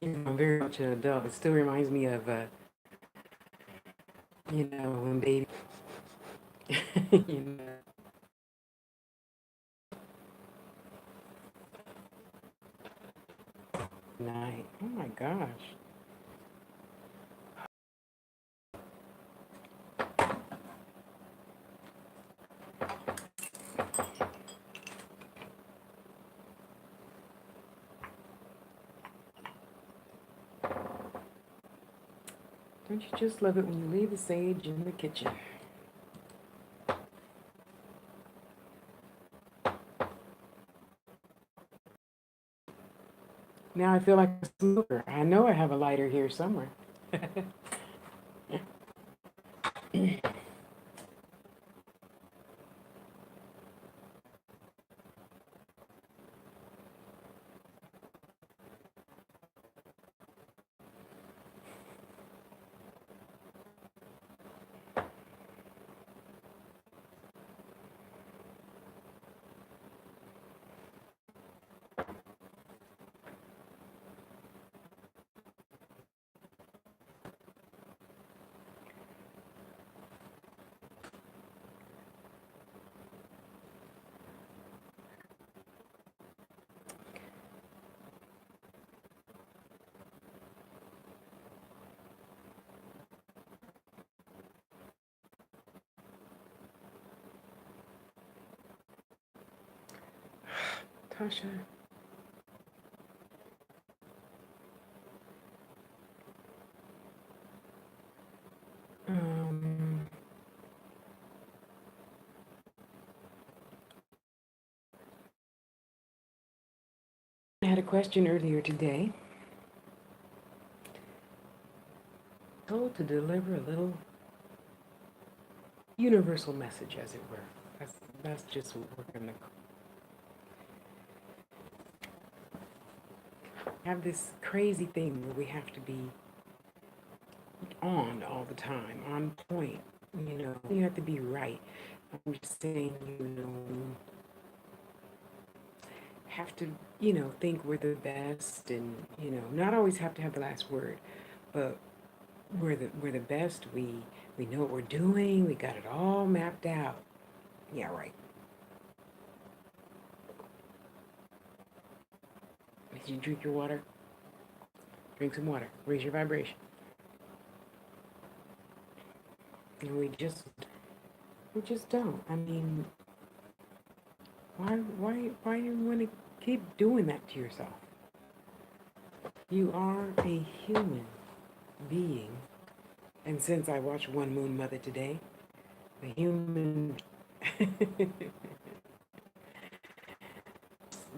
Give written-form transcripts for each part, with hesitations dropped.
I'm very much an adult. It still reminds me of, when baby, you know, night. Oh my gosh. Don't you just love it when you leave the sage in the kitchen? Now I feel like a smoker. I know I have a lighter here somewhere. Tasha, um, I had a question earlier today. Told to deliver a little universal message, as it were. That's just what we're gonna have this crazy thing where we have to be on all the time, on point. You have to be right. I'm just saying, have to, think we're the best, and not always have to have the last word, but we're the best. We know what we're doing. We got it all mapped out. Yeah, right. Did you drink your water? Drink some water. Raise your vibration. And we just don't. I mean, why do you want to keep doing that to yourself? You are a human being. And since I watched One Moon Mother today, the human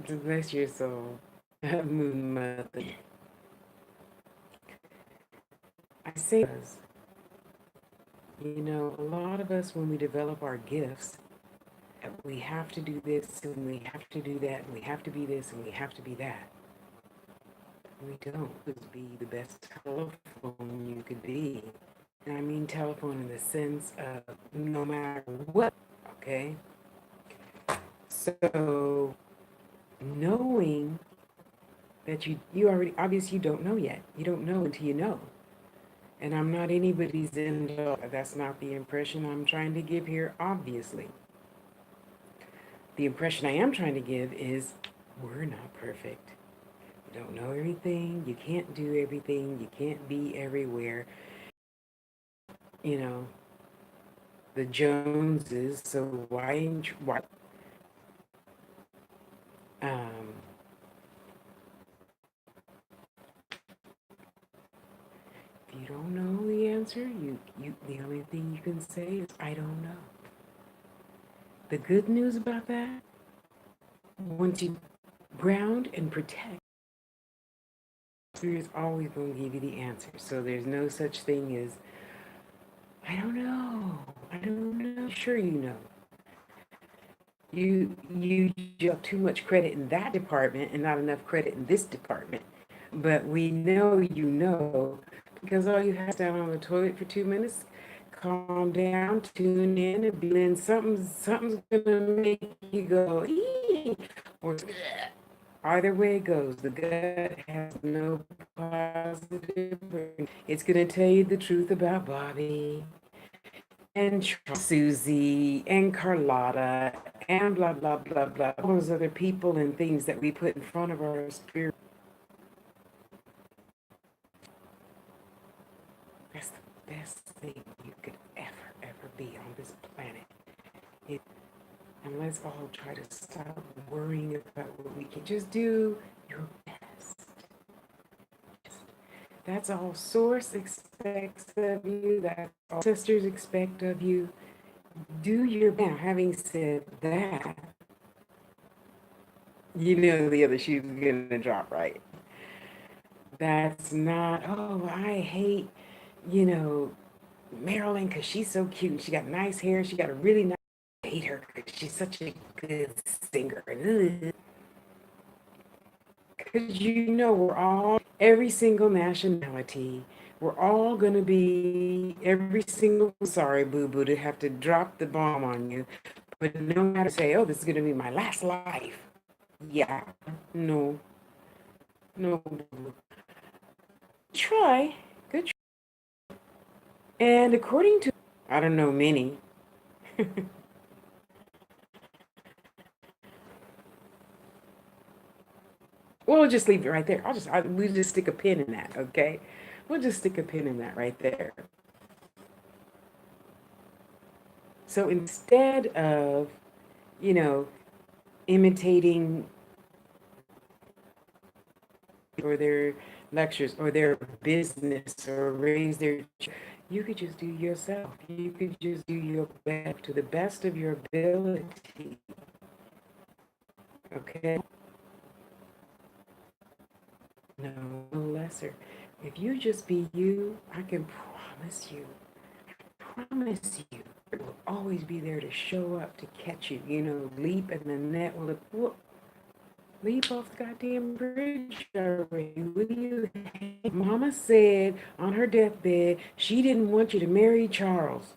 bless your soul, Moon Mother. I say this, a lot of us when we develop our gifts, we have to do this and we have to do that and we have to be this and we have to be that. We don't. Just be the best telephone you could be. And I mean telephone in the sense of no matter what, okay? So knowing that you already, obviously you don't know yet. You don't know until you know. And I'm not anybody's end all. That's not the impression I'm trying to give here, obviously. The impression I am trying to give is we're not perfect. You don't know everything. You can't do everything. You can't be everywhere. You know, the Joneses, so why um if you don't know the answer, you the only thing you can say is I don't know. The good news about that, once you ground and protect, is always going to give you the answer. So there's no such thing as I don't know. I don't know. Sure, you know. You have too much credit in that department and not enough credit in this department. But we know you know because all you have to stand on the toilet for 2 minutes, calm down, tune in, and be in something's gonna make you go ee or Either way it goes, the gut has no positive. It's going to tell you the truth about Bobby and Susie and Carlotta and blah, blah, blah, blah. All those other people and things that we put in front of our spirit. That's the best thing you could ever be on this planet. It, and let's all try to stop worrying about what we can just do your best. That's all Source expects of you. That's all sisters expect of you. Do your best. Now, having said that, you know the other shoe's gonna drop, right? That's not, oh, I hate, you know, Marilyn because she's so cute and she got nice hair. She got a really nice, I hate her because she's such a good singer. Because you know, we're all, every single nationality, we're all going to be, every single, sorry, boo boo, to have to drop the bomb on you. But no matter, say, oh, this is going to be my last life. Yeah, no, no. Try, good try. And according to, I don't know, many, we'll just leave it right there. We'll just stick a pin in that, okay? We'll just stick a pin in that right there. So instead of, you know, imitating or their lectures or their business or raise their, you could just do yourself. You could just do your best to the best of your ability. Okay? No lesser. If you just be you, I can promise you, it will always be there to show up to catch you. You know, leap and the net will whoop, leap off the goddamn bridge already. What do you hate? Mama said on her deathbed she didn't want you to marry Charles.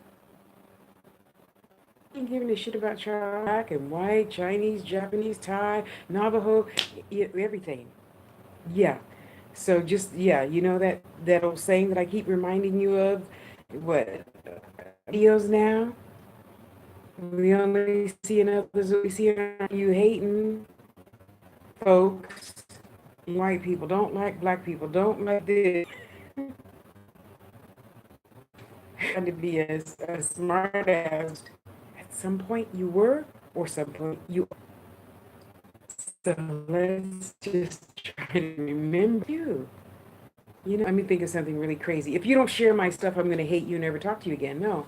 Ain't giving a shit about Charles, black and white, Chinese, Japanese, Thai, Navajo, everything. Yeah. So just yeah, you know that old saying that I keep reminding you of. What videos now? We only see others. We see you hating folks. White people don't like black people. Don't like this. Trying to be as smart as at some point you were, or some point you. So let's just try to remember you. You know, let me think of something really crazy. If you don't share my stuff, I'm going to hate you and never talk to you again. No,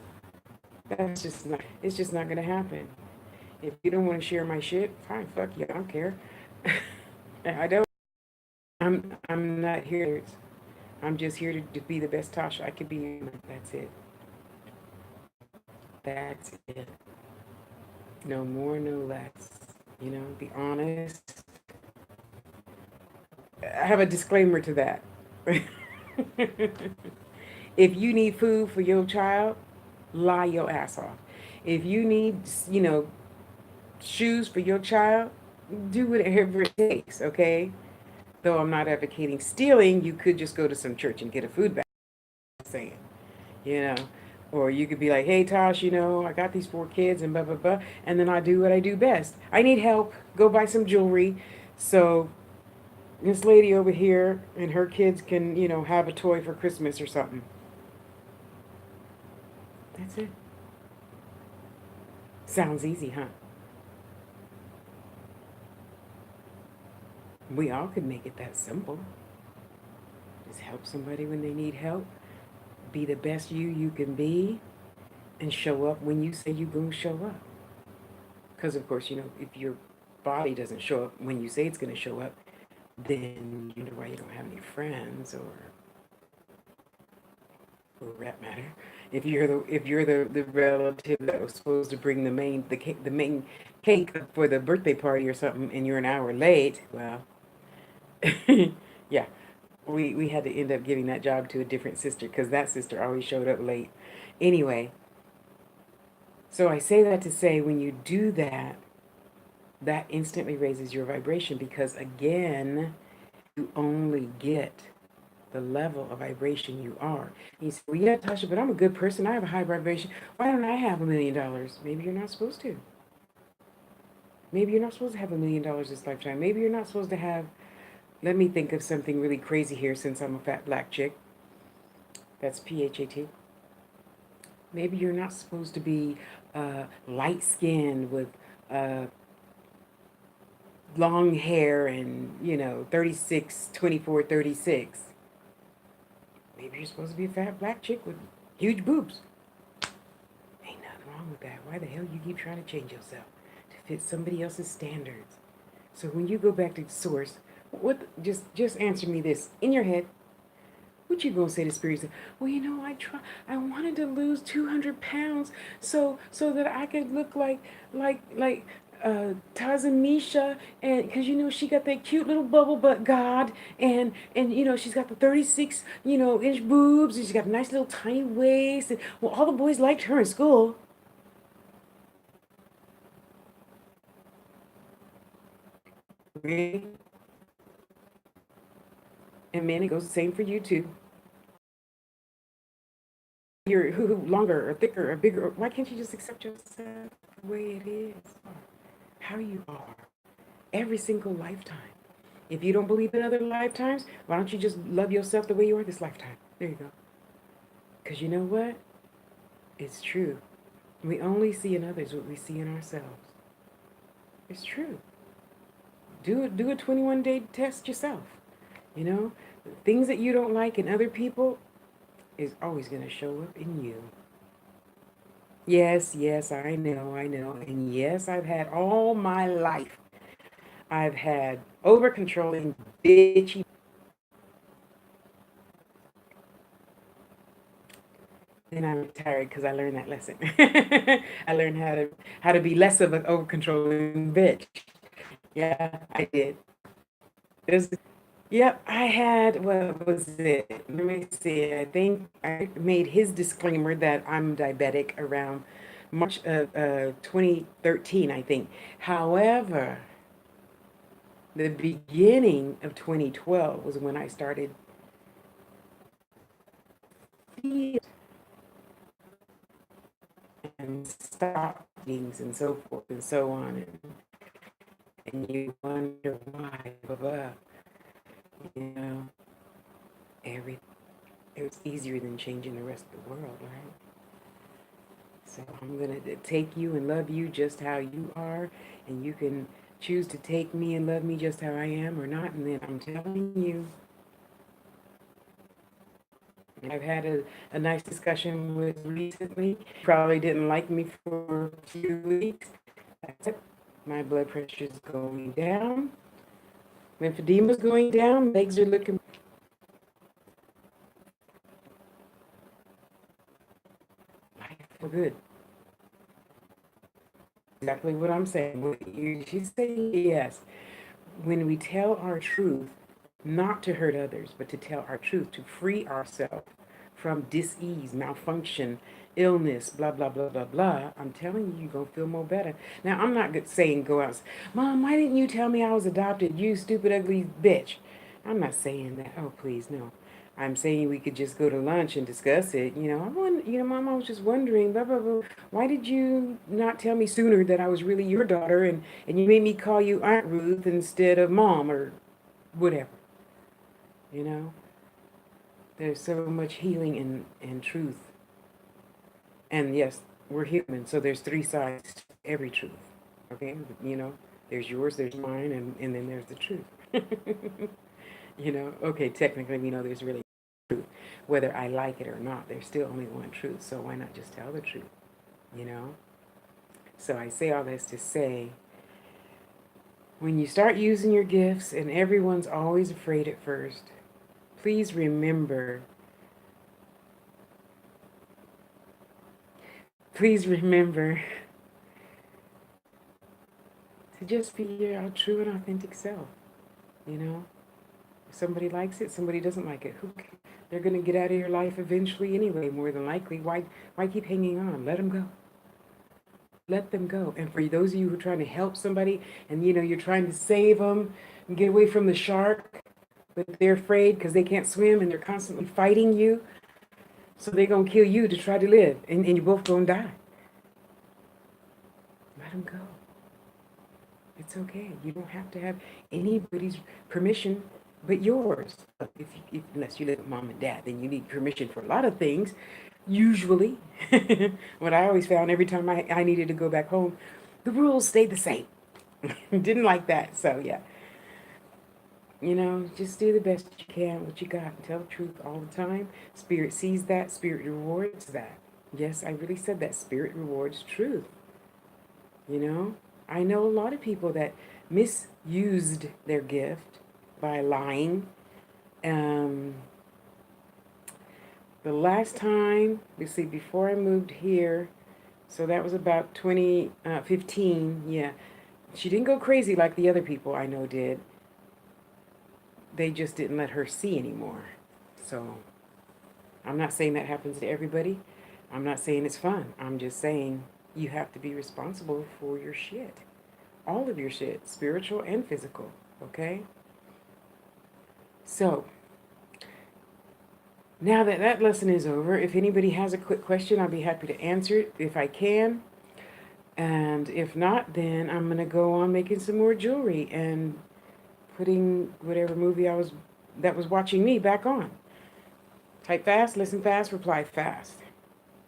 that's just not. It's just not going to happen. If you don't want to share my shit, fine, fuck you. I don't care. I don't. I'm not here. I'm just here to be the best Tasha I could be. That's it. That's it. No more, no less. You know, be honest. I have a disclaimer to that. If you need food for your child, lie your ass off. If you need, you know, shoes for your child, do whatever it takes, okay? Though I'm not advocating stealing, you could just go to some church and get a food bag, saying, you know. Or you could be like, hey, Tosh, you know, I got these 4 kids and blah, blah, blah. And then I do what I do best. I need help. Go buy some jewelry. So this lady over here and her kids can, you know, have a toy for Christmas or something. That's it. Sounds easy, huh? We all could make it that simple. Just help somebody when they need help. Be the best you can be and show up when you say you're going to show up. Because, of course, you know, if your body doesn't show up when you say it's going to show up, then you know why you don't have any friends, or for that matter, if you're the relative that was supposed to bring the main cake for the birthday party or something, and you're an hour late, well, yeah, we had to end up giving that job to a different sister because that sister always showed up late. Anyway, so I say that to say when you do that, that instantly raises your vibration because, again, you only get the level of vibration you are. And you say, well, yeah, Tasha, but I'm a good person. I have a high vibration. Why don't I have $1 million? Maybe you're not supposed to. Maybe you're not supposed to have $1 million this lifetime. Maybe you're not supposed to have, let me think of something really crazy here since I'm a fat black chick. That's PHAT. Maybe you're not supposed to be light skinned with uh, long hair and, 36, 24, 36. Maybe you're supposed to be a fat black chick with huge boobs. Ain't nothing wrong with that. Why the hell you keep trying to change yourself to fit somebody else's standards? So when you go back to the source, just answer me this in your head. What you gonna say to spirit? Well, I wanted to lose 200 pounds so that I could look like Tazamisha, and because she got that cute little bubble butt god, and she's got the 36 inch boobs, and she's got a nice little tiny waist, and well, all the boys liked her in school. Really? And man, it goes the same for you too. You're longer or thicker or bigger. Why can't you just accept yourself the way it is, how you are, every single lifetime? If you don't believe in other lifetimes, why don't you just love yourself the way you are this lifetime? There you go. Because you know what? It's true. We only see in others what we see in ourselves. It's true. Do a 21-day test yourself. You know, things that you don't like in other people is always going to show up in you. Yes, yes, I know, I know. And yes, I've had all my life. I've had over controlling, bitchy. Then I retired because I learned that lesson. I learned how to be less of an over controlling bitch. Yeah, I did. There's, yep, I had, what was it? Let me see. I think I made his disclaimer that I'm diabetic around March of 2013, I think. However, the beginning of 2012 was when I started and stop things and so forth and so on. And you wonder why, blah, blah, you know, every, it was easier than changing the rest of the world, right? So I'm going to take you and love you just how you are, and you can choose to take me and love me just how I am or not. And then I'm telling you, I've had a nice discussion with recently. Probably didn't like me for a few weeks. That's it. My blood pressure is going down. Lymphedema's going down. Legs are looking good. Exactly what I'm saying. You say yes. When we tell our truth, not to hurt others, but to tell our truth, to free ourselves from dis-ease, malfunction, illness, blah, blah, blah, blah, blah, I'm telling you, you're going to feel more better. Now, I'm not saying go out, Mom, why didn't you tell me I was adopted, you stupid, ugly bitch? I'm not saying that. Oh, please, no. I'm saying we could just go to lunch and discuss it. Mom, I was just wondering, blah, blah, blah. Why did you not tell me sooner that I was really your daughter and you made me call you Aunt Ruth instead of Mom or whatever? You know, there's so much healing in truth. And yes, we're human, so there's three sides to every truth. Okay? There's yours, there's mine, and then there's the truth. Okay, technically we know there's really truth. Whether I like it or not, there's still only one truth, so why not just tell the truth? You know? So I say all this to say, when you start using your gifts, and everyone's always afraid at first, please remember to just be your true and authentic self. You know, if somebody likes it, somebody doesn't like it. They're gonna get out of your life eventually anyway. More than likely, why keep hanging on? Let them go. let them go. And for those of you who are trying to help somebody and you're trying to save them and get away from the shark, but they're afraid because they can't swim and they're constantly fighting you, so they're going to kill you to try to live, and you're both going to die. Let them go. It's okay. You don't have to have anybody's permission but yours. Unless you live with mom and dad, then you need permission for a lot of things. Usually, what I always found every time I needed to go back home, the rules stayed the same. Didn't like that. So, yeah. Just do the best you can, what you got, and tell the truth all the time. Spirit sees that. Spirit rewards that. Yes, I really said that. Spirit rewards truth. I know a lot of people that misused their gift by lying. The last time, let's see, before I moved here, so that was about 2015, yeah. She didn't go crazy like the other people I know did. They just didn't let her see anymore. So I'm not saying that happens to everybody. I'm not saying it's fun. I'm just saying you have to be responsible for your shit. All of your shit, spiritual and physical, okay? So, now that that lesson is over, if anybody has a quick question, I'll be happy to answer it if I can. And if not, then I'm going to go on making some more jewelry and putting whatever movie that was watching me back on. Type fast, listen fast, reply fast.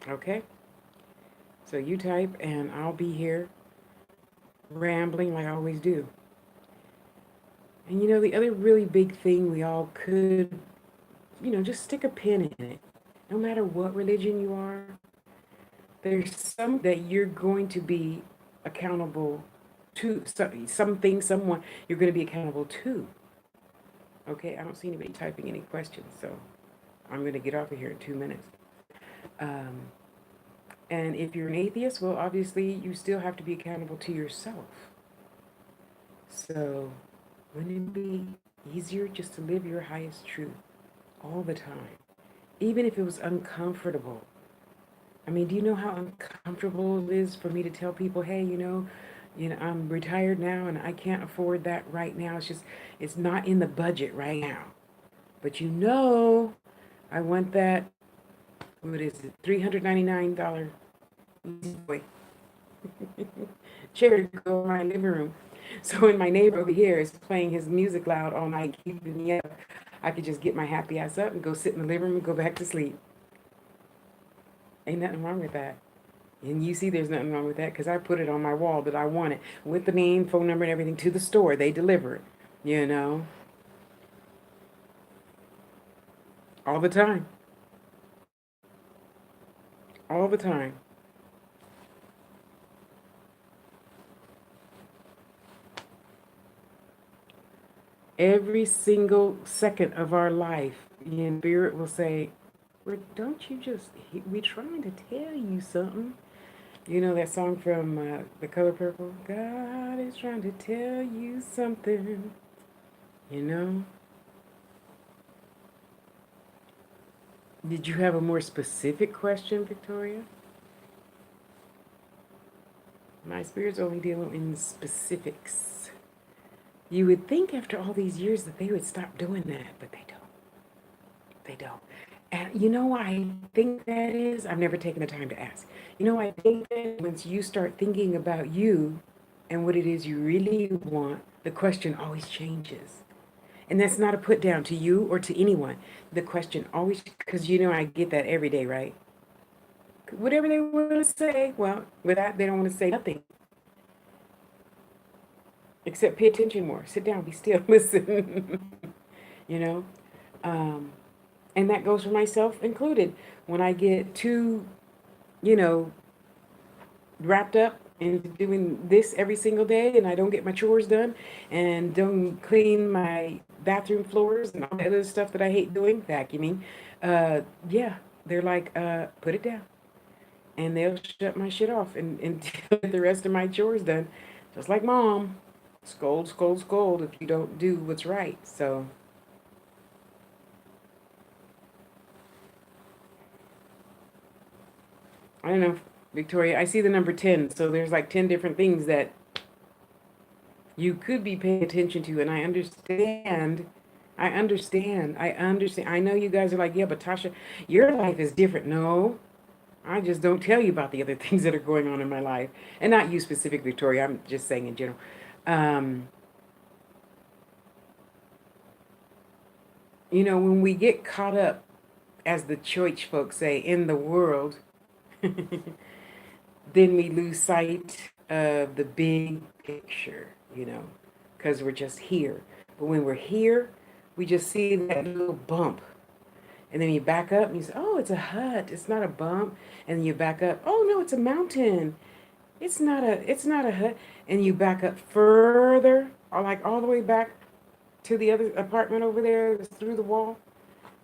Okay? So you type and I'll be here rambling like I always do. And the other really big thing we all could, just stick a pin in it. No matter what religion you are, there's some that you're going to be accountable to, something, someone you're going to be accountable to. Okay, I don't see anybody typing any questions, so I'm going to get off of here in 2 minutes. And if you're an atheist, well, obviously you still have to be accountable to yourself. So wouldn't it be easier just to live your highest truth all the time, even if it was uncomfortable? I mean, do you know how uncomfortable it is for me to tell people, hey, I'm retired now and I can't afford that right now. It's not in the budget right now. But I want that, what is it, $399 chair to go in my living room. So when my neighbor over here is playing his music loud all night, keeping me up, I could just get my happy ass up and go sit in the living room and go back to sleep. Ain't nothing wrong with that. And you see there's nothing wrong with that because I put it on my wall that I want it with the name, phone number, and everything to the store. They deliver it, all the time. All the time. Every single second of our life, Spirit will say, well, don't you just, we're trying to tell you something. You know that song from The Color Purple? God is trying to tell you something. Did you have a more specific question, Victoria? My spirit's only dealing in specifics. You would think after all these years that they would stop doing that, but they don't. They don't. And why I think that is? I've never taken the time to ask. I think that once you start thinking about you and what it is you really want, the question always changes. And that's not a put down to you or to anyone. The question always, because I get that every day, right? Whatever they want to say, well, with that, they don't want to say nothing. Except pay attention more. Sit down, be still, listen. And that goes for myself included. When I get too, wrapped up in doing this every single day and I don't get my chores done and don't clean my bathroom floors and all the other stuff that I hate doing, vacuuming, yeah, they're like, put it down. And they'll shut my shit off and get the rest of my chores done. Just like mom. Scold, scold, scold if you don't do what's right. So I don't know. Victoria, I see the number 10. So there's like 10 different things that you could be paying attention to. And I understand. I understand. I understand. I know you guys are like, yeah, but Tasha, your life is different. No, I just don't tell you about the other things that are going on in my life. And not you specifically, Victoria. I'm just saying in general. Um, when we get caught up, as the church folks say, in the world, then we lose sight of the big picture, because we're just here. But when we're here, we just see that little bump. And then you back up and you say, oh, it's a hut. It's not a bump. And then you back up. Oh, no, it's a mountain. It's not a hut. And you back up further, or like all the way back to the other apartment over there through the wall.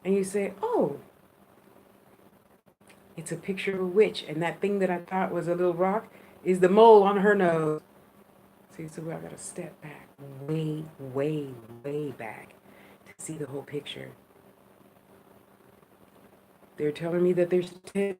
And you say, oh, it's a picture of a witch. And that thing that I thought was a little rock is the mole on her nose. See, so I got to step back, way, way, way back to see the whole picture. They're telling me that there's 10.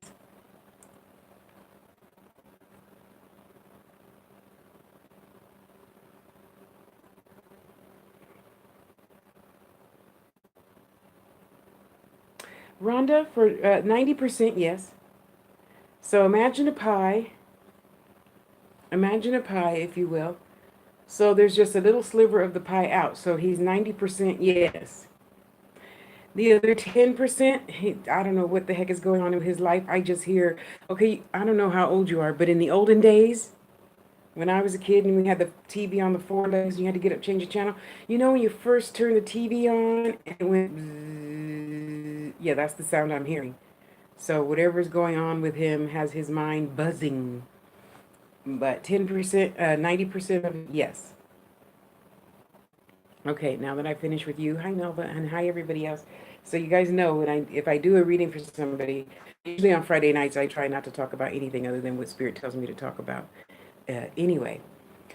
Rhonda, for 90%, yes. So imagine a pie. Imagine a pie, if you will. So there's just a little sliver of the pie out. So he's 90% yes. The other 10%, I don't know what the heck is going on in his life. I just hear, okay, I don't know how old you are, but in the olden days, when I was a kid and we had the TV on the four legs, and you had to get up, change the channel. You know when you first turned the TV on and it went, bzzz, yeah, that's the sound I'm hearing. So whatever's going on with him has his mind buzzing. But 10%, 90% of it, yes. Okay, now that I finished with you, hi Nova, and hi everybody else. So you guys know if I do a reading for somebody, usually on Friday nights I try not to talk about anything other than what Spirit tells me to talk about. Anyway,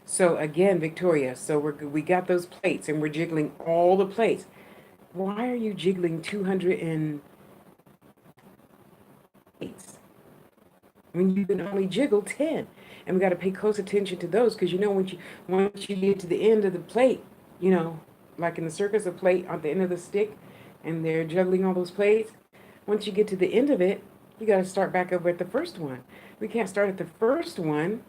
so again, Victoria, so we got those plates and we're jiggling all the plates. Why are you jiggling 200 and plates when you can only jiggle 10? And we got to pay close attention to those because once you get to the end of the plate, like in the circus, a plate on the end of the stick, and they're juggling all those plates. Once you get to the end of it, you got to start back over at the first one. We can't start at the first one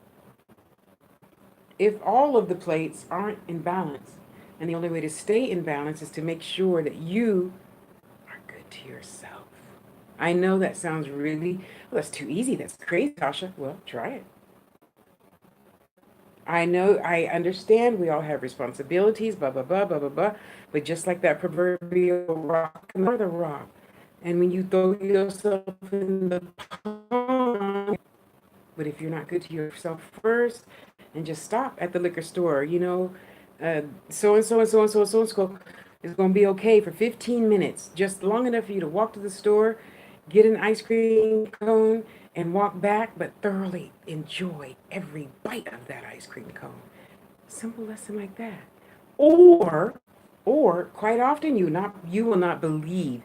if all of the plates aren't in balance. And the only way to stay in balance is to make sure that you are good to yourself. I know that sounds really, well, that's too easy. That's crazy, Tasha. Well, try it. I know, I understand we all have responsibilities, blah, blah, blah, blah, blah, blah. But just like that proverbial rock, another rock. And when you throw yourself in the pond, but if you're not good to yourself first, and just stop at the liquor store, so and so and so and so and so and so is going to be okay for 15 minutes, just long enough for you to walk to the store, get an ice cream cone, and walk back, but thoroughly enjoy every bite of that ice cream cone. Simple lesson like that. Or quite often you will not believe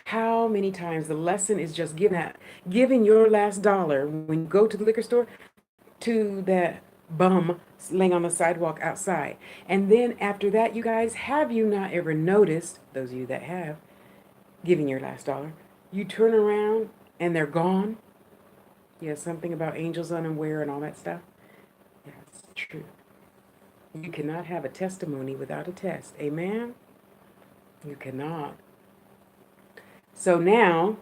how many times the lesson is just giving your last dollar when you go to the liquor store to that bum laying on the sidewalk outside. And then after that, you guys, have you not ever noticed, those of you that have, giving your last dollar, you turn around and they're gone? Yeah, something about angels unaware and all that stuff. Yeah, it's true. You cannot have a testimony without a test. Amen? You cannot. So now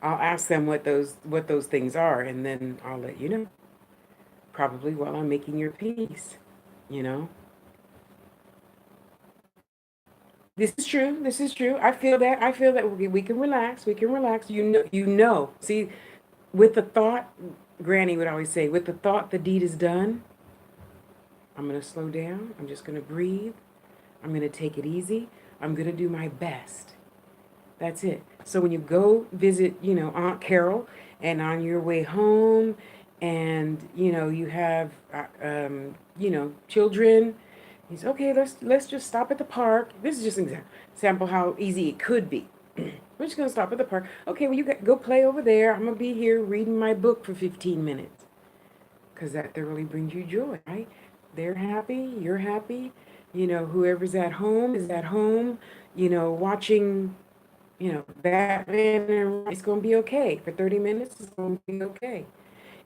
I'll ask them what those things are, and then I'll let you know. Probably while I'm making your peace, you know. This is true. This is true. I feel that. I feel that we can relax. We can relax. You know. See, with the thought, Granny would always say, with the thought, the deed is done. I'm going to slow down. I'm just going to breathe. I'm going to take it easy. I'm going to do my best. That's it. So when you go visit, Aunt Carol, and on your way home, and you have, children. Okay. Let's just stop at the park. This is just an example how easy it could be. We're just going to stop at the park. Okay, well, you go play over there. I'm going to be here reading my book for 15 minutes. Because that thoroughly brings you joy, right? They're happy, you're happy. You know, whoever's at home is at home, you know, watching, you know, Batman, and it's going to be okay. For 30 minutes, it's going to be okay.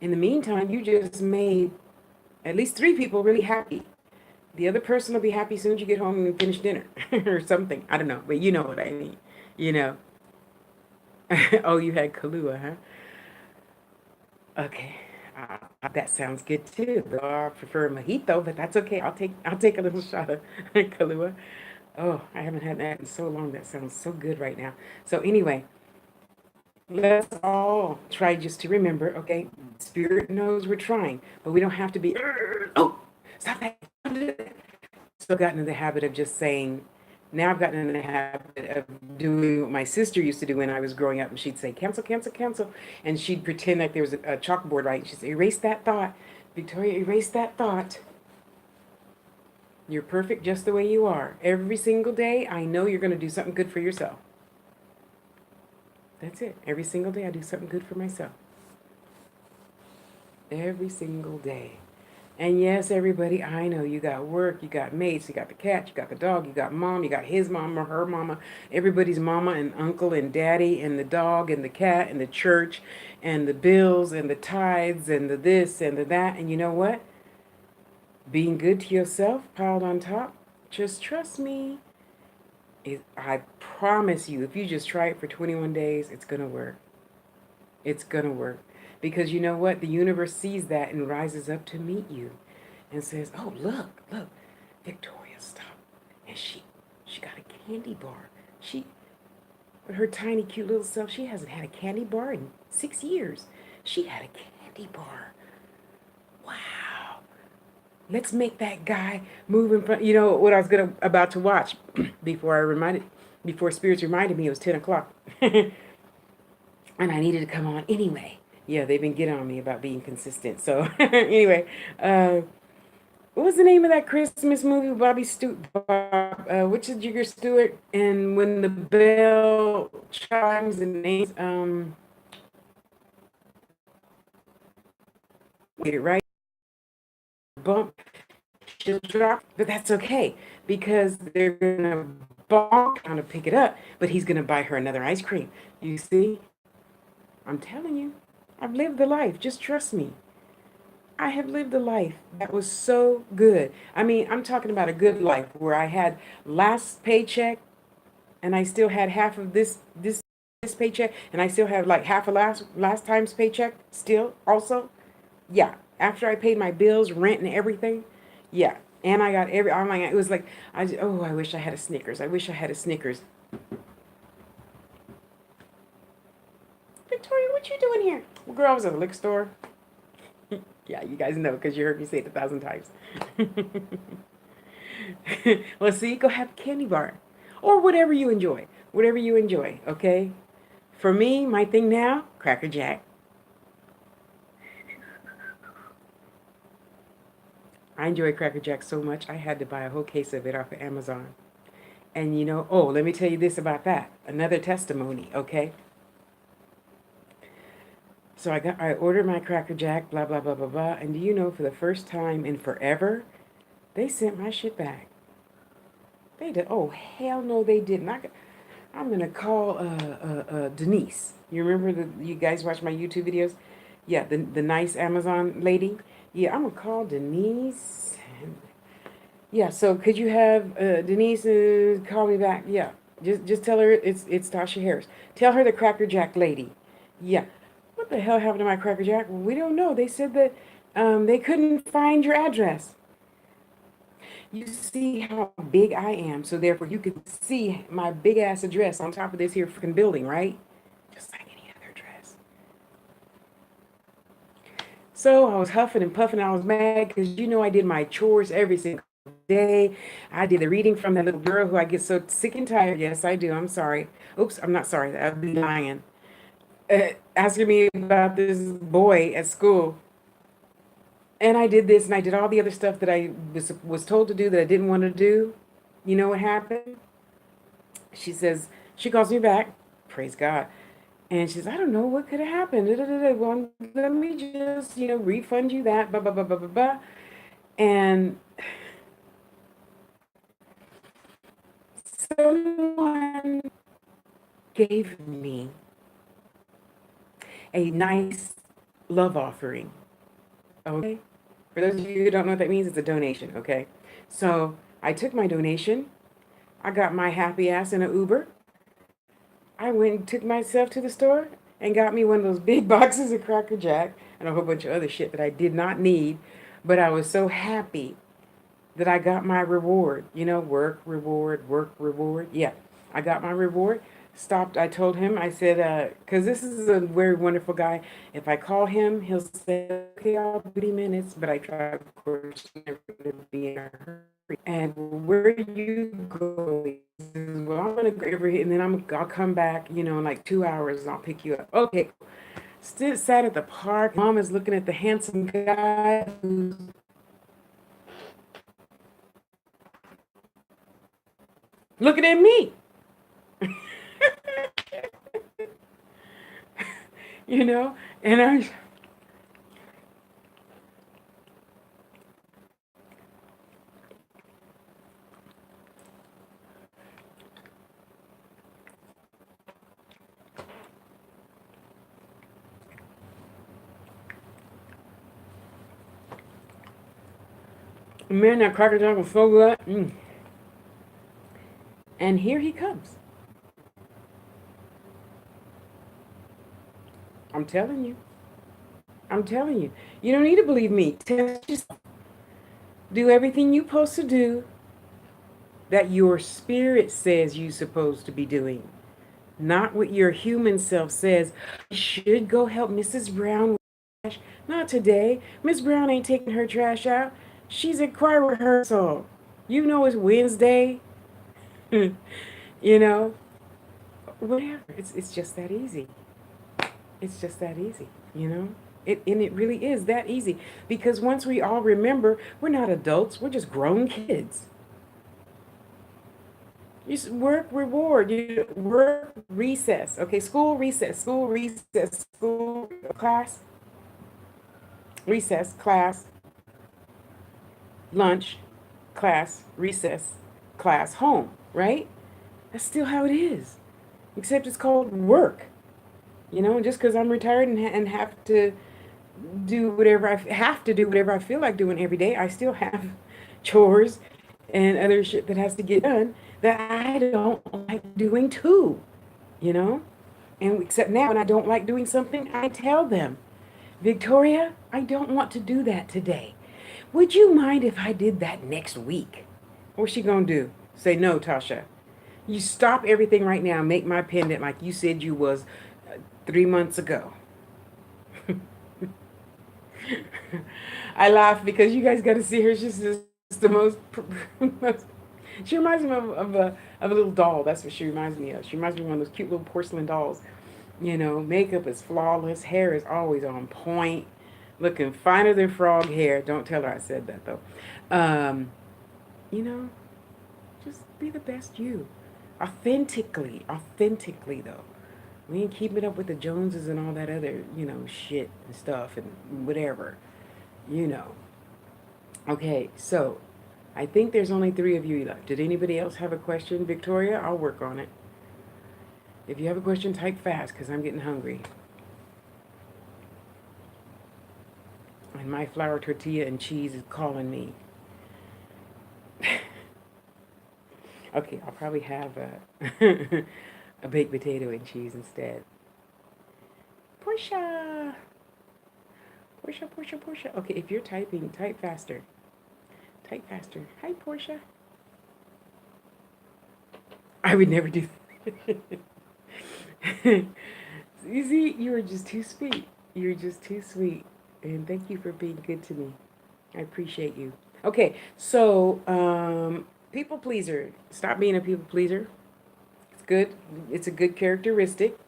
In the meantime, you just made at least 3 people really happy. The other person will be happy as soon as you get home and finish dinner or something. I don't know, but you know what I mean. You know. Oh, you had Kahlua, huh? Okay. That sounds good too. Though I prefer mojito, but that's okay. I'll take a little shot of Kahlua. Oh, I haven't had that in so long. That sounds so good right now. So anyway, let's all try just to remember, okay? Spirit knows we're trying, but we don't have to be, oh, stop that. So I've gotten in the habit of just saying, now I've gotten in the habit of doing what my sister used to do when I was growing up. And she'd say, cancel, cancel, cancel. And she'd pretend like there was a chalkboard, right? She'd say, erase that thought. Victoria, erase that thought. You're perfect just the way you are. Every single day, I know you're going to do something good for yourself. That's it. Every single day, I do something good for myself. Every single day. And yes, everybody, I know you got work, you got mates, you got the cat, you got the dog, you got mom, you got his mama, her mama, everybody's mama and uncle and daddy and the dog and the cat and the church and the bills and the tithes and the this and the that. And you know what? Being good to yourself piled on top, just trust me. I promise you, if you just try it for 21 days, it's going to work. It's going to work. Because you know what? The universe sees that and rises up to meet you and says, oh, look, Victoria, stop. And she got a candy bar. With her tiny, cute little self, she hasn't had a candy bar in 6 years. She had a candy bar. Wow. Let's make that guy move in front. You know what I was about to watch before spirits reminded me it was 10 o'clock. And I needed to come on anyway. Yeah, they've been getting on me about being consistent. So anyway, what was the name of that Christmas movie with Bobby which is Jigger Stewart? And when the bell chimes and names, get it right, bump, she'll drop, but that's okay because they're gonna bonk on to pick it up, but he's gonna buy her another ice cream. You see, I'm telling you. I've lived the life. Just trust me. I have lived a life that was so good. I mean, I'm talking about a good life where I had last paycheck and I still had half of this paycheck and I still have like half of last time's paycheck still also. Yeah, after I paid my bills, rent and everything. Yeah. And I got oh my God, it was like I wish I had a Snickers. I wish I had a Snickers. Victoria, what you doing here? Well, girl, I was at a liquor store. Yeah, you guys know because you heard me say it 1,000 times. Well, see, go have a candy bar or whatever you enjoy. Whatever you enjoy, okay? For me, my thing now, Cracker Jack. I enjoy Cracker Jack so much, I had to buy a whole case of it off of Amazon. And you know, oh, let me tell you this about that. Another testimony, okay? So I ordered my Cracker Jack, blah, blah, blah, blah, blah. And do you know, for the first time in forever, they sent my shit back. They did. Oh, hell no, they didn't. I'm going to call Denise. You remember you guys watch my YouTube videos? Yeah, the nice Amazon lady. Yeah, I'm going to call Denise. Yeah, so could you have Denise call me back? Yeah, just tell her it's Tasha Harris. Tell her the Cracker Jack lady. Yeah. What the hell happened to my Cracker Jack? Well, we don't know. They said that they couldn't find your address. You see how big I am, so therefore you can see my big ass address on top of this here freaking building, right? Just like any other address. So I was huffing and puffing. I was mad because you know I did my chores every single day. I did the reading from that little girl who I get so sick and tired. Yes, I do. I'm sorry. Oops, I'm not sorry. I'd be lying. Asking me about this boy at school. And I did this and I did all the other stuff that I was told to do that I didn't want to do. You know what happened? She calls me back, praise God. And she's, I don't know what could have happened. Da, da, da, da. Well, let me just, refund you that. Blah, blah, blah, blah, blah, blah. And someone gave me a nice love offering. Okay? For those of you who don't know what that means, it's a donation. Okay? So I took my donation. I got my happy ass in an Uber. I went and took myself to the store and got me one of those big boxes of Cracker Jack and a whole bunch of other shit that I did not need. But I was so happy that I got my reward. Work, reward, work, reward. Yeah, I got my reward. Stopped. I told him, I said, because this is a very wonderful guy. If I call him, he'll say, okay, I'll be 30 minutes. But I try, of course, never to be in a hurry. And where you go? He says, well, I'm gonna go over here, and then I'll come back, in like 2 hours, and I'll pick you up. Okay. Still sat at the park. Mom is looking at the handsome guy who's looking at me. And man, that Cracker Jack was so good. And here he comes. I'm telling you. I'm telling you. You don't need to believe me. Test yourself. Do everything you're supposed to do that your spirit says you're supposed to be doing. Not what your human self says. You should go help Mrs. Brown with trash. Not today. Miss Brown ain't taking her trash out. She's at choir rehearsal. It's Wednesday. you know, Whatever. It's just that easy. It's just that easy, And it really is that easy. Because once we all remember, we're not adults, we're just grown kids. Work, reward, work, recess. Okay, school, recess, school, class, recess, class, lunch, class, recess, class, home, right? That's still how it is. Except it's called work. Just because I'm retired and have to do whatever I feel like doing every day, I still have chores and other shit that has to get done that I don't like doing too, you know? And except now when I don't like doing something, I tell them, Victoria, I don't want to do that today. Would you mind if I did that next week? What's she gonna do? Say no, Tasha. You stop everything right now. Make my pendant like you said you was 3 months ago. I laugh because you guys got to see her. She's just the most. She reminds me of a little doll. That's what she reminds me of. She reminds me of one of those cute little porcelain dolls. Makeup is flawless. Hair is always on point. Looking finer than frog hair. Don't tell her I said that though. Um, you know, just be the best you. Authentically though. We ain't keeping up with the Joneses and all that other, shit and stuff and whatever, you know. Okay, so I think there's only 3 of you left. Did anybody else have a question? Victoria, I'll work on it. If you have a question, type fast because I'm getting hungry. And my flour tortilla and cheese is calling me. Okay, I'll probably have a baked potato and cheese instead. Portia! Portia. Okay, if you're typing, type faster. Type faster. Hi, Portia. I would never do that. You see, you are just too sweet. You're just too sweet. And thank you for being good to me. I appreciate you. Okay, so people pleaser. Stop being a people pleaser. It's good. It's a good characteristic.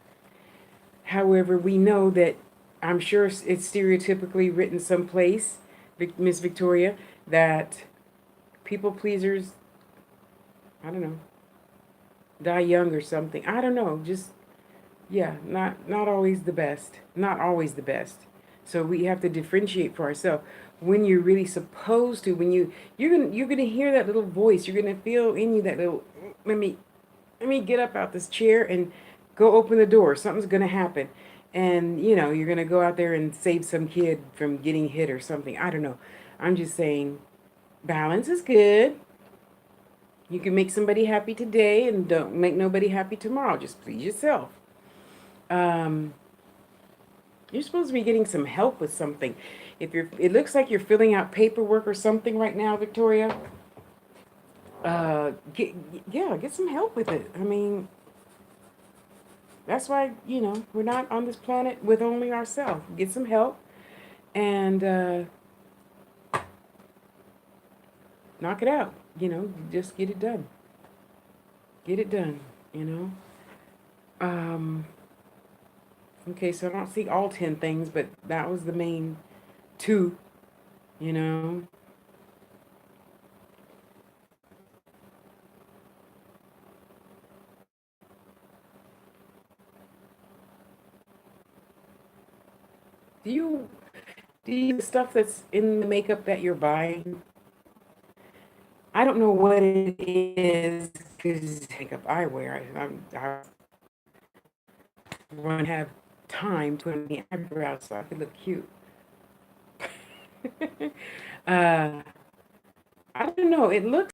However, we know that I'm sure it's stereotypically written someplace, Miss Victoria, that people pleasers, I don't know, die young or something. I don't know. Just Yeah, not always the best. Not always the best. So we have to differentiate for ourselves when you're really supposed to. When you're gonna hear that little voice. You're gonna feel in you that little. Let me get up out this chair and go open the door. Something's gonna happen, and you're gonna go out there and save some kid from getting hit or something. I don't know. I'm just saying balance is good. You can make somebody happy today and don't make nobody happy tomorrow. Just please yourself. Um, you're supposed to be getting some help with something. It looks like you're filling out paperwork or something right now, Victoria. Get, yeah, get some help with it. I mean, that's why, we're not on this planet with only ourselves. Get some help and knock it out. Just get it done. Get it done, you know. Um, okay, so I don't see all 10 things, but that was the main two, you know. Do you the stuff that's in the makeup that you're buying? I don't know what it is because makeup I wear. I want to have time to put the eyebrows so I could look cute. uh, I don't know. It looks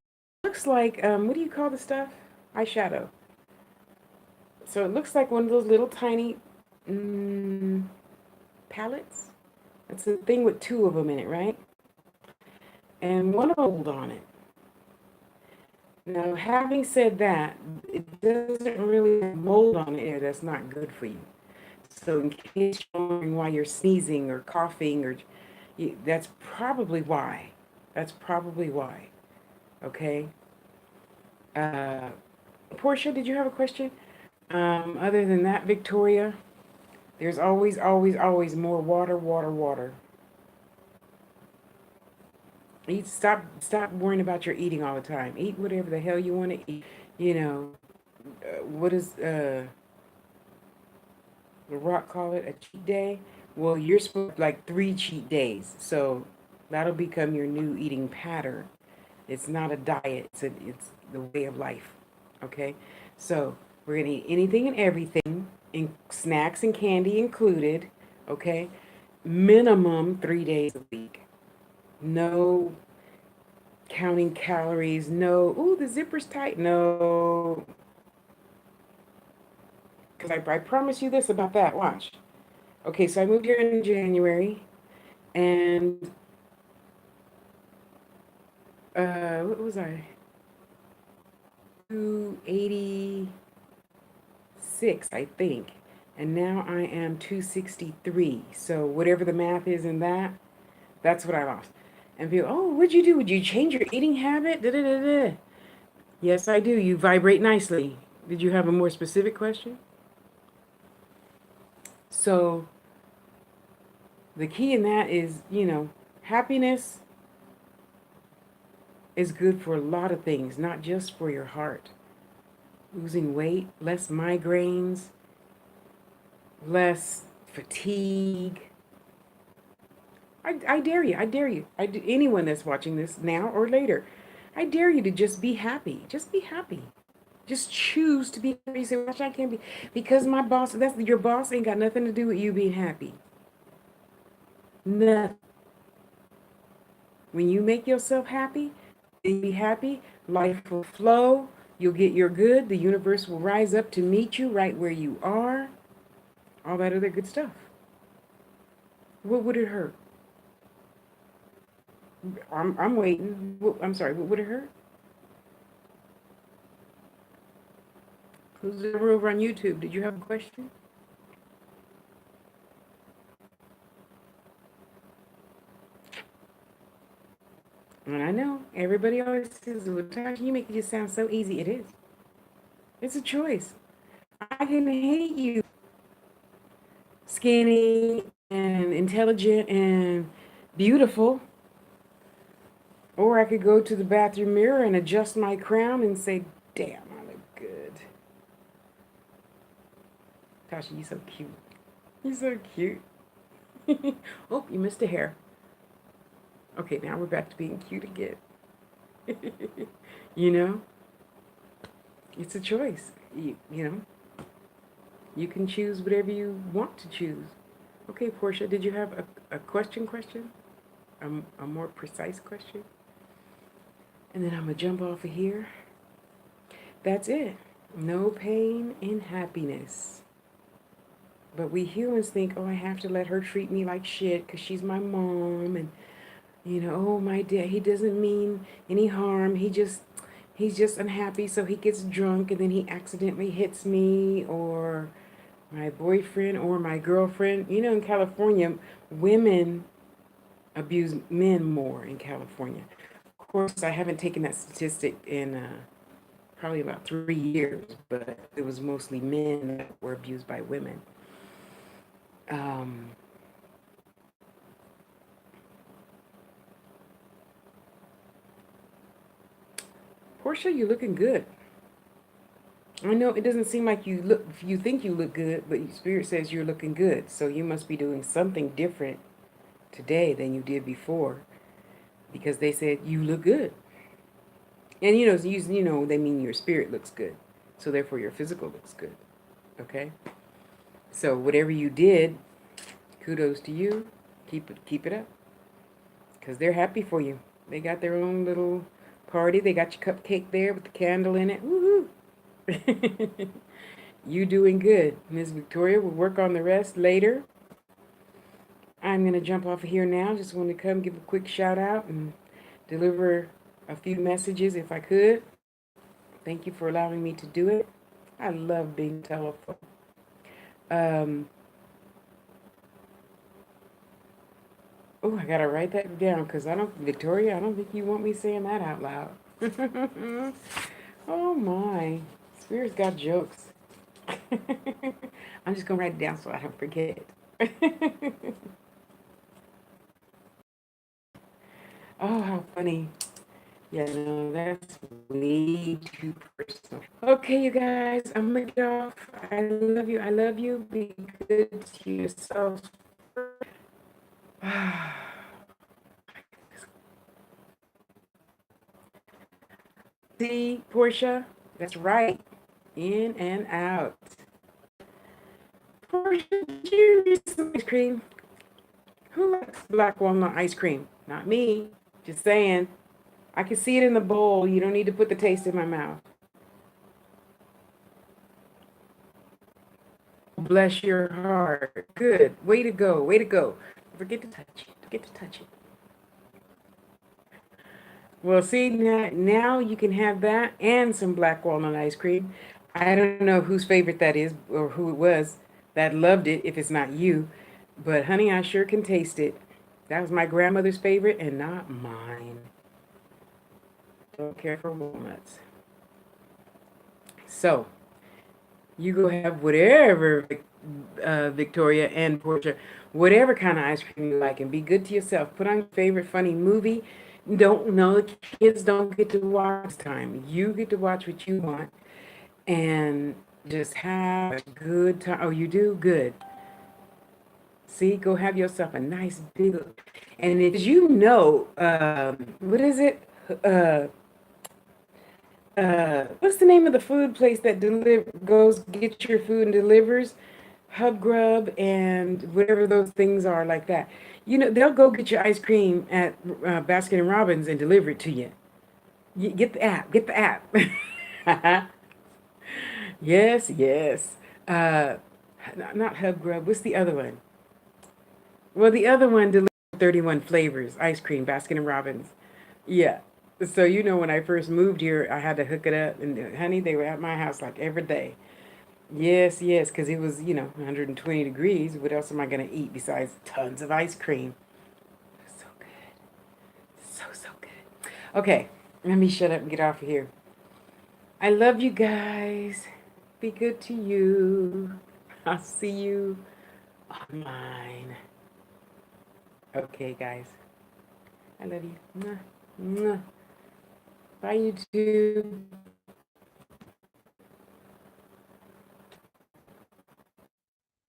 like what do you call the stuff? Eyeshadow. So it looks like one of those little tiny mm, palettes. It's a thing with two of them in it, right? And one of them hold on it. Now, having said that, it doesn't really have mold on it. That's not good for you. So, in case you're wondering why you're sneezing or coughing, that's probably why. That's probably why. Okay. Uh, Portia, did you have a question? Other than that, Victoria, there's always, always, always more water, water, water. Eat. Stop worrying about your eating all the time. Eat whatever the hell you want to eat. You know, what is The Rock call it a cheat day? Well, you're supposed to like 3 cheat days, so that'll become your new eating pattern. It's not a diet; it's the way of life. Okay, so we're gonna eat anything and everything, in snacks and candy included. Okay, minimum 3 days a week. No counting calories. No, ooh, the zipper's tight. No, because I promise you this about that. Watch. Okay, so I moved here in January, and what was I? 286, I think. And now I am 263. So whatever the math is in that, that's what I lost. And people, oh, what'd you do? Would you change your eating habit? Da, da, da, da. Yes, I do. You vibrate nicely. Did you have a more specific question? So the key in that is, happiness is good for a lot of things, not just for your heart. Losing weight, less migraines, less fatigue. I dare you. I dare you. Anyone that's watching this now or later, I dare you to just be happy. Just be happy. Just choose to be happy. You say, "Gosh, I can't be because my boss. That's your boss ain't got nothing to do with you being happy. Nothing. When you make yourself happy, be happy. Life will flow. You'll get your good. The universe will rise up to meet you right where you are. All that other good stuff. What would it hurt? I'm waiting. I'm sorry. What would it hurt? Who's over on YouTube? Did you have a question? And I know everybody always says, "Well, Tasha, you make it just sound so easy." It is. It's a choice. I can hate you, skinny and intelligent and beautiful, or I could go to the bathroom mirror and adjust my crown and say, "Damn, I look good." Tasha, you so cute. You so cute. Oh, you missed a hair. Okay, now we're back to being cute again. You know, it's a choice. You know, you can choose whatever you want to choose. Okay, Portia, did you have a question? Question? A more precise question? And then I'm gonna jump off of here. That's it. No pain and happiness. But we humans think, oh, I have to let her treat me like shit because she's my mom, and oh, my dad, he doesn't mean any harm. He's just unhappy, so he gets drunk and then he accidentally hits me or my boyfriend or my girlfriend. In California, women abuse men more in California. Of course, I haven't taken that statistic in probably about 3 years, but it was mostly men that were abused by women. Um, Portia, you're looking good. I know it doesn't seem like you think you look good, but your spirit says you're looking good. So you must be doing something different today than you did before because they said you look good. And they mean your spirit looks good. So therefore your physical looks good. Okay? So whatever you did, kudos to you. Keep it up. Cuz they're happy for you. They got their own little party. They got your cupcake there with the candle in it. Woohoo. You doing good. Ms. Victoria will work on the rest later. I'm going to jump off of here now. Just want to come give a quick shout out and deliver a few messages if I could. Thank you for allowing me to do it. I love being telephone. Um, oh, I got to write that down because Victoria, I don't think you want me saying that out loud. Oh my. Spirit's got jokes. I'm just going to write it down so I don't forget. Oh, how funny. Yeah, no, that's way too personal. Okay, you guys, I'm gonna get off. I love you. I love you. Be good to yourselves. See, Portia? That's right. In and out. Portia, did you eat some ice cream? Who likes black walnut ice cream? Not me. Just saying. I can see it in the bowl. You don't need to put the taste in my mouth. Bless your heart. Good. Way to go. Way to go. Forget to touch it. Forget to touch it. Well, see, now you can have that and some black walnut ice cream. I don't know whose favorite that is or who it was that loved it if it's not you. But honey, I sure can taste it. That was my grandmother's favorite and not mine. Don't care for walnuts. So, you go have whatever, Victoria and Portia, whatever kind of ice cream you like, and be good to yourself. Put on your favorite funny movie. Don't know the kids don't get to watch this time. You get to watch what you want, and just have a good time. Oh, you do good. See, go have yourself a nice big. And if what is it? Uh, what's the name of the food place that goes get your food and delivers? Hub Grub and whatever those things are like that. They'll go get your ice cream at Baskin and Robbins and deliver it to you. Get the app. Get the app. Yes, yes. Uh, not Hub Grub. What's the other one? Well, the other one delivers 31 flavors ice cream, Baskin and Robbins. Yeah. So when I first moved here, I had to hook it up, and honey, they were at my house like every day. Yes, yes, because it was 120 degrees. What else am I gonna eat besides tons of ice cream? So good, so good. Okay, let me shut up and get off of here. I love you guys. Be good to you. I'll see you online. Okay, guys. I love you. Mwah, mwah. Bye, YouTube.